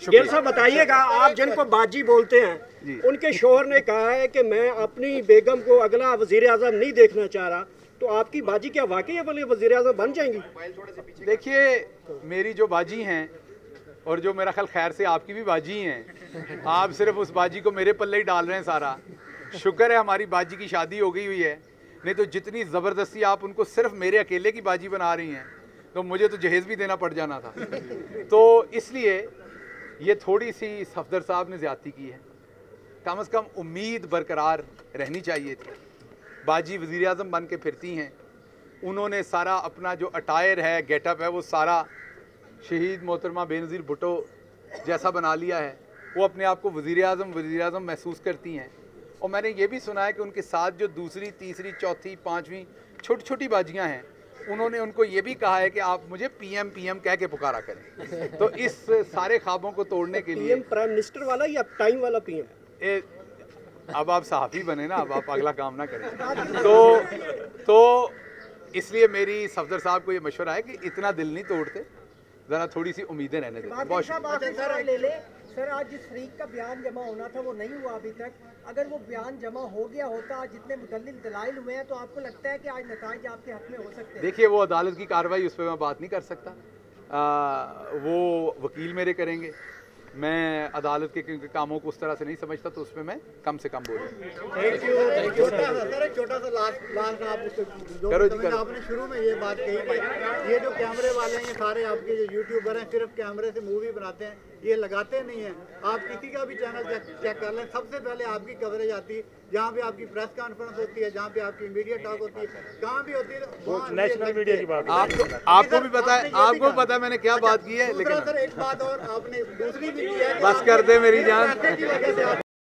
गिल साहब बताइएगा, आप जिनको बाजी बोलते हैं उनके शोहर ने कहा है कि मैं अपनी बेगम को अगला वजीर आज़म नहीं देखना चाह रहा, तो आपकी बाजी क्या वाकई वाले वजीर आज़म बन जाएंगी? देखिए, मेरी जो बाजी हैं और जो मेरा ख्याल खैर से आपकी भी बाजी हैं, आप सिर्फ उस बाजी को मेरे पल्ले ही डाल रहे हैं सारा। शुक्र है हमारी बाजी की शादी हो गई हुई है, नहीं तो जितनी ज़बरदस्ती आप उनको सिर्फ मेरे अकेले की बाजी बना रही हैं तो मुझे तो जहेज़ भी देना पड़ जाना था। तो इसलिए ये थोड़ी सी सफदर साहब ने ज़्यादती की है, कम से कम उम्मीद बरकरार रहनी चाहिए थी। बाजी वज़ीर आज़म बन के फिरती हैं, उन्होंने सारा अपना जो अटायर है, गेटअप है, वो सारा शहीद मोहतरमा बेनज़ीर भुट्टो जैसा बना लिया है। वो अपने आप को वज़ीर आज़म महसूस करती हैं। और मैंने ये भी सुना है कि उनके साथ जो दूसरी, तीसरी, चौथी, पाँचवीं छोटी छोटी बाजियाँ हैं, उन्होंने उनको ये भी कहा है कि आप मुझे पीएम पीएम कह के पुकारा करें। तो इस सारे ख्वाबों को तोड़ने के लिए पीएम प्राइम मिनिस्टर वाला या टाइम वाला पीएम? अब आप सहाफ़ी बने ना, अब आप अगला काम ना करें। तो इसलिए मेरी सफदर साहब को ये मशवरा है कि इतना दिल नहीं तोड़ते, ज़रा थोड़ी सी उम्मीदें रहने देते। बहुत शुक्रिया। सर, आज जिस फरीक का बयान जमा होना था वो नहीं हुआ अभी तक। अगर वो बयान जमा हो गया होता, आज जितने मुदल्लिल दलाइल हुए हैं, तो आपको लगता है कि आज नताइज आपके हक में हो सकते हैं? देखिए, वो अदालत की कार्रवाई, उस पर मैं बात नहीं कर सकता। वो वकील मेरे करेंगे। मैं अदालत के कामों को उस तरह से नहीं समझता, तो उसमें मैं कम से कम बोलूँ। Thank you. एक छोटा सा लास्ट आप जो आपने शुरू में ये बात कही कि ये जो कैमरे वाले हैं, ये सारे आपके जो यूट्यूबर हैं सिर्फ कैमरे से मूवी बनाते हैं, ये लगाते नहीं हैं। आप किसी का भी चैनल चेक कर लें, सबसे पहले आपकी कवरेज आती है, जहाँ पे आपकी प्रेस कॉन्फ्रेंस होती है, जहाँ पे आपकी मीडिया टॉक होती है, कहाँ भी होती है, नेशनल मीडिया की बात। आपको भी पता है, आपको पता है मैंने क्या बात की है। लेकिन सर, एक बात और आपने दूसरी भी की है, बस कर दे मेरी जान।